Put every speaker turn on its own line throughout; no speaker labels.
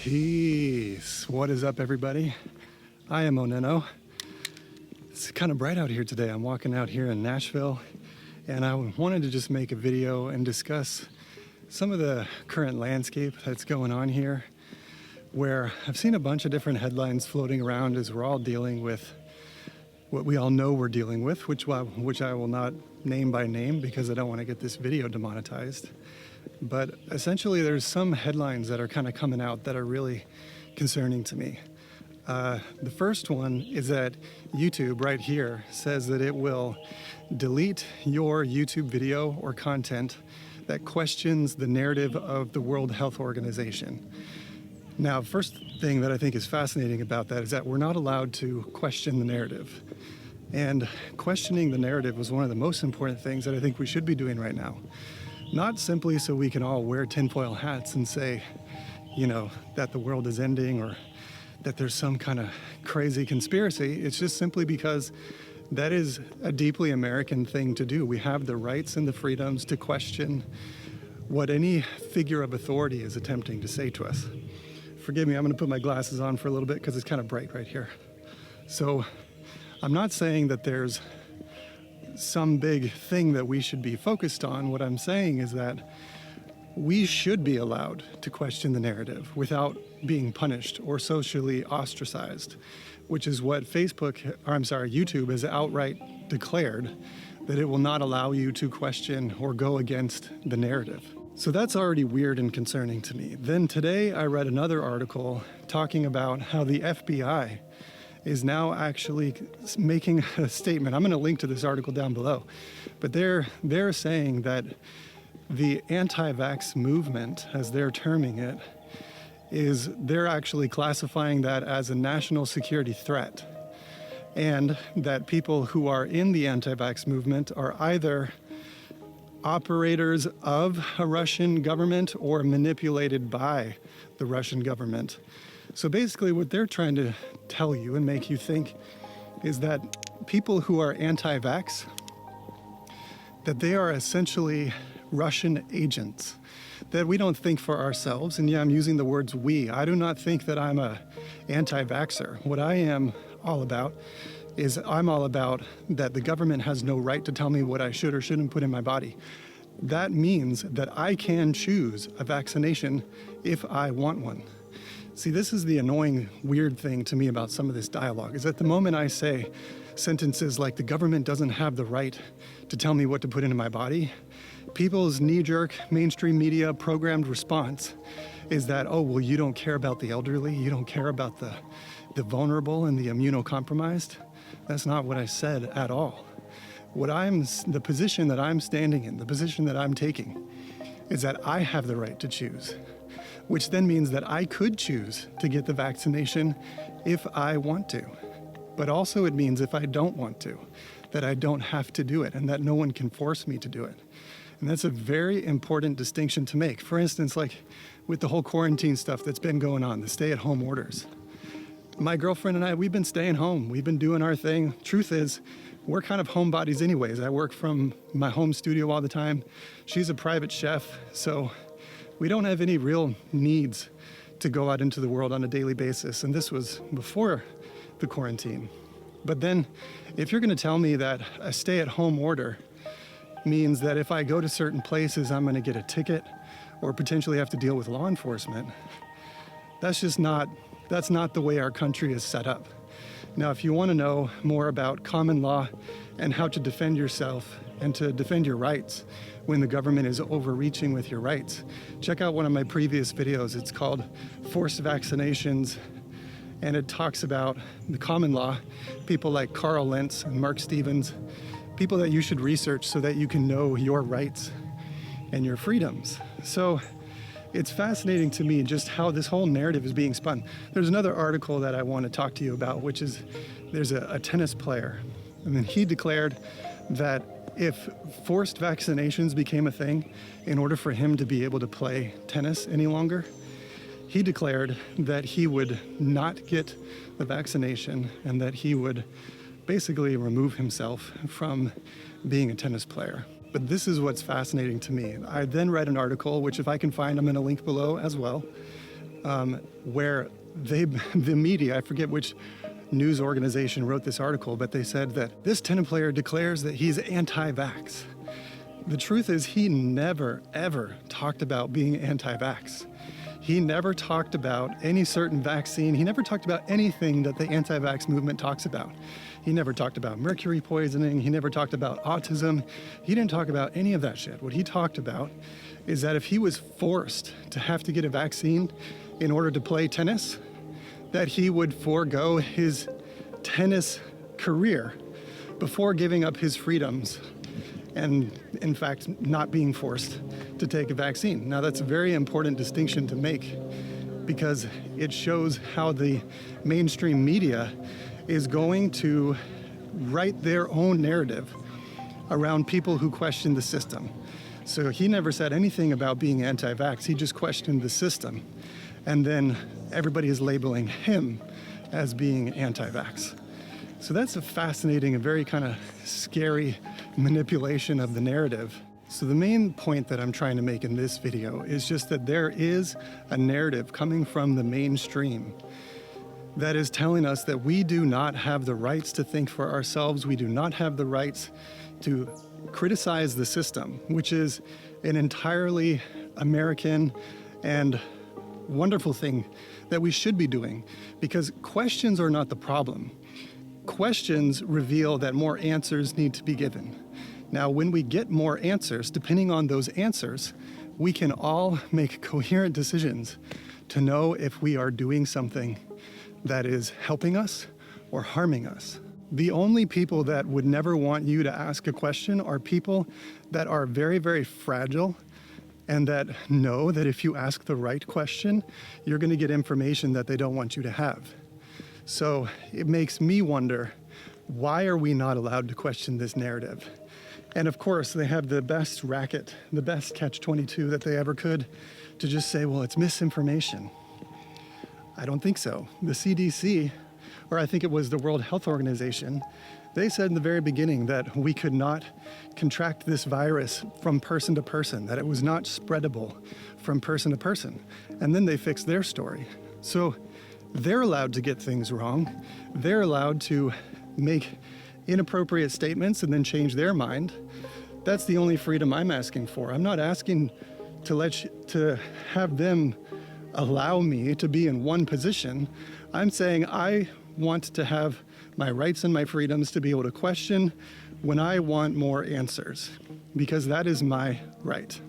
Peace. What is up, everybody? I am OnenO. It's kind of bright out here today. I'm walking out here in Nashville, and I wanted to just make a video and discuss some of the current landscape that's going on here, where I've seen a bunch of different headlines floating around as we're all dealing with what we all know we're dealing with, which I will not name by name because I don't want to get this video demonetized. But essentially there's some headlines that are kind of coming out that are really concerning to me. The first one is that YouTube right here says that it will delete your YouTube video or content that questions the narrative of the World Health Organization. Now, first thing that I think is fascinating about that is that we're not allowed to question the narrative. And questioning the narrative was one of the most important things that I think we should be doing right now. Not simply so we can all wear tinfoil hats and say, you know, that the world is ending or that there's some kind of crazy conspiracy. It's just simply because that is a deeply American thing to do. We have the rights and the freedoms to question what any figure of authority is attempting to say to us. Forgive me, I'm gonna put my glasses on for a little bit because it's kind of bright right here. So I'm not saying that there's some big thing that we should be focused on. What I'm saying is that we should be allowed to question the narrative without being punished or socially ostracized, which is what YouTube has outright declared, that it will not allow you to question or go against the narrative. So that's already weird and concerning to me. Then today I read another article talking about how the FBI is now actually making a statement. I'm going to link to this article down below, but they're saying that the anti-vax movement, as they're terming it, is they're actually classifying that as a national security threat, and that people who are in the anti-vax movement are either operators of a Russian government or manipulated by the Russian government. So basically what they're trying to tell you and make you think is that people who are anti-vax, that they are essentially Russian agents, that we don't think for ourselves. And yeah, I'm using the words we. I do not think that I'm a anti-vaxxer. What I am all about is I'm all about that the government has no right to tell me what I should or shouldn't put in my body. That means that I can choose a vaccination if I want one. See, this is the annoying, weird thing to me about some of this dialogue, is that the moment I say sentences like the government doesn't have the right to tell me what to put into my body, people's knee-jerk, mainstream media programmed response is that, oh, well, you don't care about the elderly, you don't care about the vulnerable and the immunocompromised. That's not what I said at all. The position that I'm standing in, the position that I'm taking, is that I have the right to choose, which then means that I could choose to get the vaccination if I want to. But also it means if I don't want to, that I don't have to do it and that no one can force me to do it. And that's a very important distinction to make. For instance, like with the whole quarantine stuff that's been going on, the stay-at-home orders. My girlfriend and I, we've been staying home. We've been doing our thing. Truth is, we're kind of homebodies anyways. I work from my home studio all the time. She's a private chef, so we don't have any real needs to go out into the world on a daily basis. And this was before the quarantine. But then if you're going to tell me that a stay-at-home order means that if I go to certain places, I'm going to get a ticket or potentially have to deal with law enforcement, that's not the way our country is set up. Now, if you want to know more about common law and how to defend yourself and to defend your rights when the government is overreaching with your rights, check out one of my previous videos. It's called Forced Vaccinations, and it talks about the common law, people like Carl Lentz and Mark Stevens, people that you should research so that you can know your rights and your freedoms. So it's fascinating to me just how this whole narrative is being spun. There's another article that I want to talk to you about, which is there's a tennis player, and then he declared that if forced vaccinations became a thing, in order for him to be able to play tennis any longer, he declared that he would not get the vaccination and that he would basically remove himself from being a tennis player. But this is what's fascinating to me. I then read an article, which if I can find, I'm going to link below as well, where the media, I forget which news organization wrote this article, but they said that this tennis player declares that he's anti-vax. The truth is he never, ever talked about being anti-vax. He never talked about any certain vaccine. He never talked about anything that the anti-vax movement talks about. He never talked about mercury poisoning. He never talked about autism. He didn't talk about any of that shit. What he talked about is that if he was forced to have to get a vaccine in order to play tennis, that he would forego his tennis career before giving up his freedoms and, in fact, not being forced to take a vaccine. Now, that's a very important distinction to make because it shows how the mainstream media is going to write their own narrative around people who question the system. So he never said anything about being anti-vax. He just questioned the system. And then everybody is labeling him as being anti-vax. So that's a fascinating and very kind of scary manipulation of the narrative. So the main point that I'm trying to make in this video is just that there is a narrative coming from the mainstream that is telling us that we do not have the rights to think for ourselves. We do not have the rights to criticize the system, which is an entirely American and wonderful thing that we should be doing, because questions are not the problem. Questions reveal that more answers need to be given. Now, when we get more answers, depending on those answers, we can all make coherent decisions to know if we are doing something that is helping us or harming us. The only people that would never want you to ask a question are people that are very, very fragile and that know that if you ask the right question, you're going to get information that they don't want you to have. So it makes me wonder, why are we not allowed to question this narrative? And of course, they have the best racket, the best catch-22 that they ever could to just say, well, it's misinformation. I don't think so. The CDC, or I think it was the World Health Organization, they said in the very beginning that we could not contract this virus from person to person, that it was not spreadable from person to person. And then they fixed their story. So they're allowed to get things wrong. They're allowed to make inappropriate statements and then change their mind. That's the only freedom I'm asking for. I'm not asking to have them allow me to be in one position. I'm saying I want to have my rights and my freedoms to be able to question when I want more answers, because that is my right.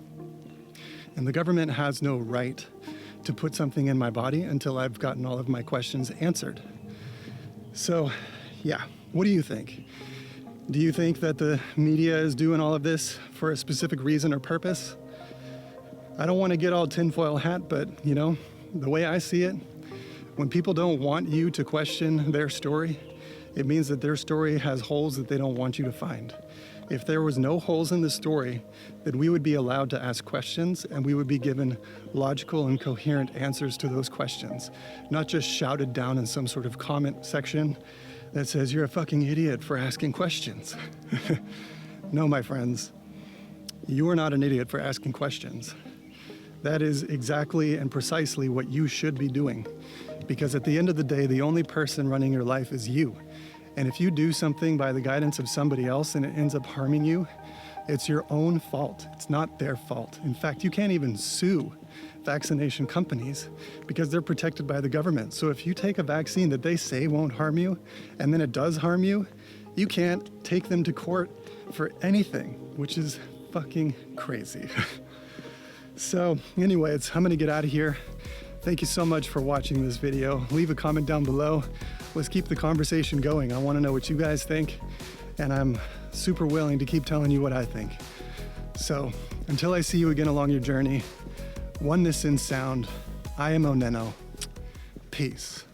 And the government has no right to put something in my body until I've gotten all of my questions answered. So, yeah, what do you think? Do you think that the media is doing all of this for a specific reason or purpose? I don't want to get all tinfoil hat, but you know, the way I see it, when people don't want you to question their story, it means that their story has holes that they don't want you to find. If there was no holes in the story, then we would be allowed to ask questions and we would be given logical and coherent answers to those questions, not just shouted down in some sort of comment section that says you're a fucking idiot for asking questions. No, my friends, you are not an idiot for asking questions. That is exactly and precisely what you should be doing, because at the end of the day, the only person running your life is you. And if you do something by the guidance of somebody else and it ends up harming you, it's your own fault. It's not their fault. In fact, you can't even sue vaccination companies because they're protected by the government. So if you take a vaccine that they say won't harm you and then it does harm you, you can't take them to court for anything, which is fucking crazy. So anyways, I'm gonna get out of here. Thank you so much for watching this video. Leave a comment down below. Let's keep the conversation going. I want to know what you guys think, and I'm super willing to keep telling you what I think. So until I see you again along your journey, oneness in sound, I am OnenO. Peace.